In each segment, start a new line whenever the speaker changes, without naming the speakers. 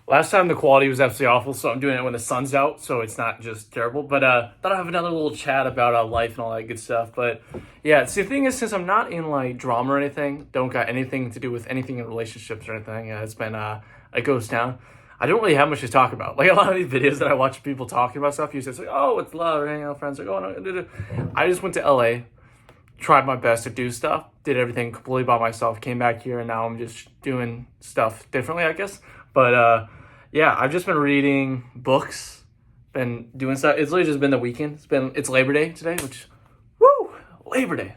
Last time the quality was absolutely awful, so I'm doing it when the sun's out, so it's not just terrible. But thought I'd have another little chat about life and all that good stuff. But yeah, see, the thing is, since I'm not in like drama or anything, don't got anything to do with anything in relationships or anything, it's been it goes down. I don't really have much to talk about. Like a lot of these videos that I watch people talking about stuff, you say it's like, oh, it's love, or hanging out with friends, like, oh, no. I just went to LA, tried my best to do stuff, did everything completely by myself, came back here, and now I'm just doing stuff differently, I guess. But yeah, I've just been reading books, been doing stuff. It's literally just been the weekend. It's Labor Day today, which, woo, Labor Day.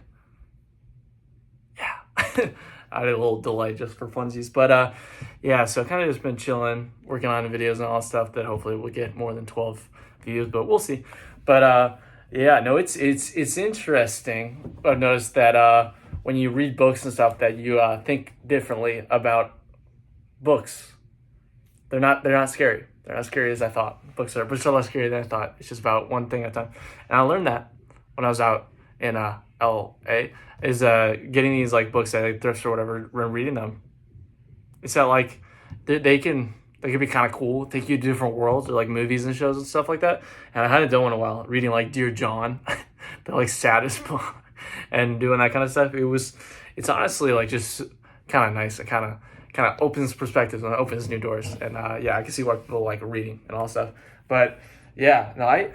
Yeah. I had a little delay just for funsies. But yeah, so kind of just been chilling, working on videos and all that stuff that hopefully will get more than 12 views, but we'll see. But yeah, no, it's interesting. I've noticed that when you read books and stuff that you think differently about books. They're not scary. They're not scary as I thought. Books are less scary than I thought. It's just about one thing at a time. And I learned that when I was out in LA is getting these like books at like, thrifts or whatever, and reading them. It's that like they can be kind of cool, take you to different worlds or like movies and shows and stuff like that. And I hadn't done one in a while, reading like Dear John, the like saddest book, and doing that kind of stuff. It's honestly like just kind of nice and kind of opens perspectives and opens new doors. And yeah, I can see why people like reading and all stuff. But yeah, no, I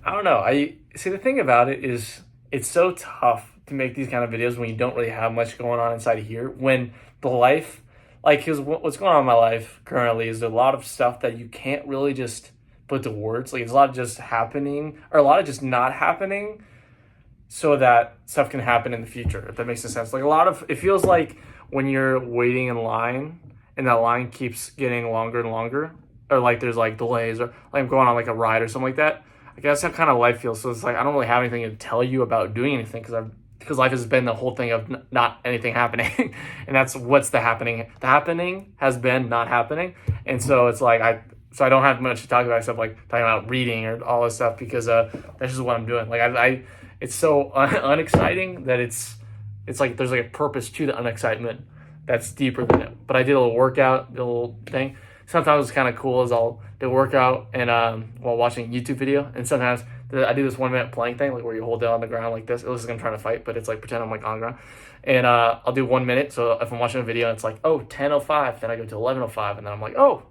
don't know. I see, the thing about it is it's so tough to make these kind of videos when you don't really have much going on inside of here. When the life, like, because what's going on in my life currently is a lot of stuff that you can't really just put to words. Like, it's a lot of just happening, or a lot of just not happening, so that stuff can happen in the future, if that makes sense. Like, it feels like when you're waiting in line and that line keeps getting longer and longer, or like there's like delays, or like I'm going on like a ride or something like that. I guess that's how kind of life feels. So it's like I don't really have anything to tell you about doing anything because life has been the whole thing of not anything happening. And that's what's the happening. The happening has been not happening. And so it's like I don't have much to talk about except like talking about reading or all this stuff because that's just what I'm doing. Like it's so unexciting that it's like there's like a purpose to the unexcitement that's deeper than it. But I did a little workout, a little thing. Sometimes it's kind of cool as I'll do a workout and while watching a YouTube video. And sometimes I do this 1 minute plank thing, like where you hold it on the ground like this. It looks like I'm trying to fight, but it's like pretend I'm like on the ground. And I'll do 1 minute. So if I'm watching a video and it's like, oh, 10:05, then I go to 11:05. And then I'm like, oh,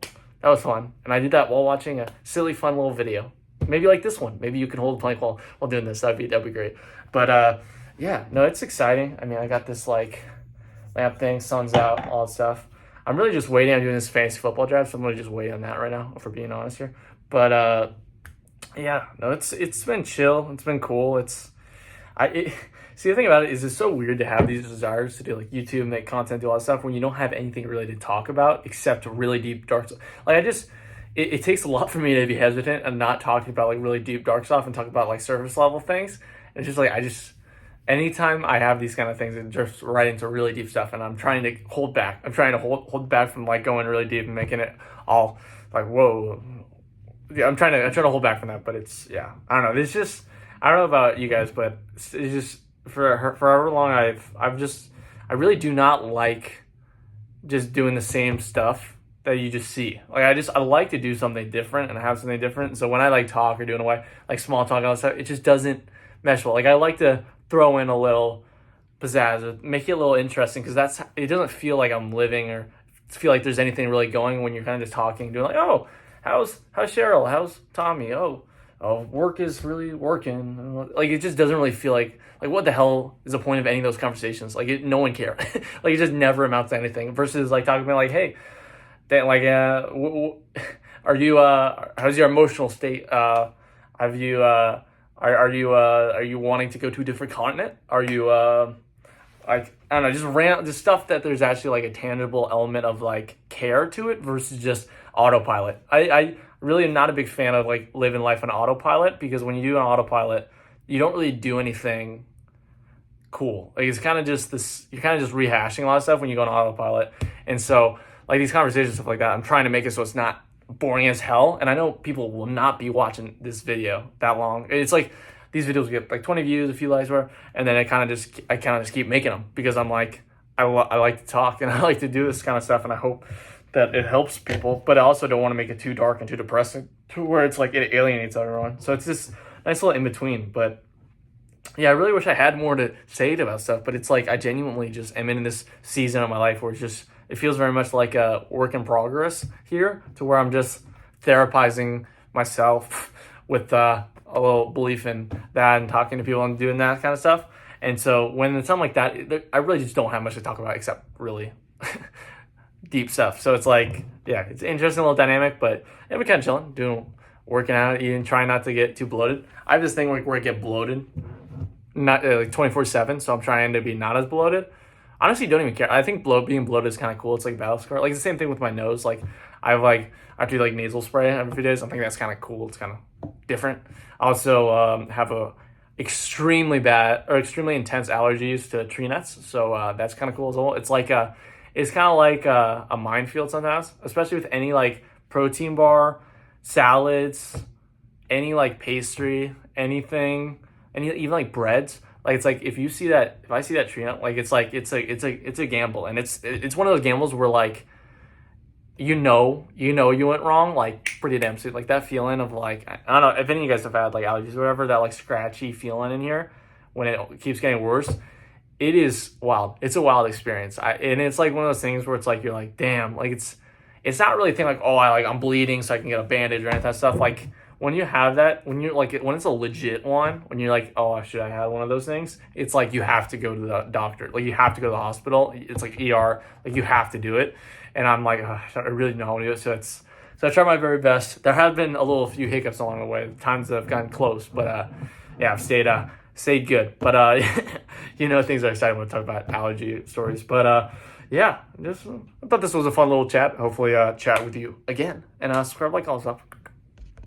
that was fun. And I did that while watching a silly, fun little video. Maybe like this one. Maybe you can hold the plank while doing this. That'd be great. But yeah, no, it's exciting. I mean, I got this like lamp thing, sun's out, all that stuff. I'm really just waiting on doing this fantasy football draft, so I'm really just waiting on that right now, if we're being honest here. But yeah, no, it's been chill. It's been cool. See, the thing about it is it's so weird to have these desires to do like YouTube, make content, do all that stuff when you don't have anything really to talk about except really deep, dark stuff. Like it takes a lot for me to be hesitant and not talking about like really deep, dark stuff and talk about like surface level things. It's just like anytime I have these kind of things, it drifts right into really deep stuff, and I'm trying to hold back. I'm trying to hold back from like going really deep and making it all like whoa. Yeah, I'm trying to hold back from that, but it's I don't know. It's just I don't know about you guys, but it's just for however long I really do not like just doing the same stuff that you just see. Like I like to do something different and have something different. So when I like talk or do in a way like small talk and all that stuff, it just doesn't mesh well. Like I like to throw in a little pizzazz or make it a little interesting because it doesn't feel like I'm living or feel like there's anything really going when you're kind of just talking, doing like, oh, how's Cheryl? How's Tommy? Oh, work is really working. Like it just doesn't really feel like what the hell is the point of any of those conversations? Like no one cares. Like it just never amounts to anything. Versus like talking about like, hey, that like are you how's your emotional state? Have you are you wanting to go to a different continent? Are you like I don't know, just stuff that there's actually like a tangible element of like care to it versus just autopilot. I really am not a big fan of like living life on autopilot because when you do an autopilot, you don't really do anything cool. Like it's kind of just this, you're kind of just rehashing a lot of stuff when you go on autopilot. And so like these conversations, stuff like that, I'm trying to make it so it's not boring as hell. And I know people will not be watching this video that long. It's like these videos get like 20 views, a few likes, whatever, and then I kind of just keep making them because I'm like I like to talk and I like to do this kind of stuff, and I hope that it helps people, but I also don't want to make it too dark and too depressing to where it's like it alienates everyone. So it's this nice little in between. But yeah, I really wish I had more to say about stuff, but it's like I genuinely just am in this season of my life where it feels very much like a work in progress here, to where I'm just therapizing myself with a little belief in that and talking to people and doing that kind of stuff. And so when it's something like that, I really just don't have much to talk about except really deep stuff. So it's like, yeah, it's an interesting little dynamic, but yeah, we're kind of chilling, working out, eating, trying not to get too bloated. I have this thing where I get bloated, not like 24/7. So I'm trying to be not as bloated. Honestly, don't even care. I think being bloated is kind of cool. It's like battle scar. Like the same thing with my nose. Like I have to do like nasal spray every few days. I think that's kind of cool. It's kind of different. I also have a extremely intense allergies to tree nuts. So that's kind of cool as well. It's kind of like a minefield sometimes, especially with any like protein bar, salads, any like pastry, anything, even like breads. Like it's like if I see that tree nut, like it's a gamble, and it's one of those gambles where like you went wrong, like pretty damn soon. Like that feeling of like, I don't know if any of you guys have had like allergies or whatever, that like scratchy feeling in here when it keeps getting worse. It is wild. It's a wild experience. And it's like one of those things where it's like you're like, damn, like it's not really a thing like, oh, I'm bleeding so I can get a bandage or any of that stuff. Like when you have that, when it's a legit one, when you're like, oh, should I have one of those things? It's like you have to go to the doctor. Like you have to go to the hospital. It's like ER. Like you have to do it. And I'm like, I really don't know how to do it. So I try my very best. There have been a few hiccups along the way, times that have gotten close, but yeah, I've stayed good. But things are exciting when we talk about allergy stories. But yeah, I thought this was a fun little chat. Hopefully chat with you again. And subscribe, like, all stuff.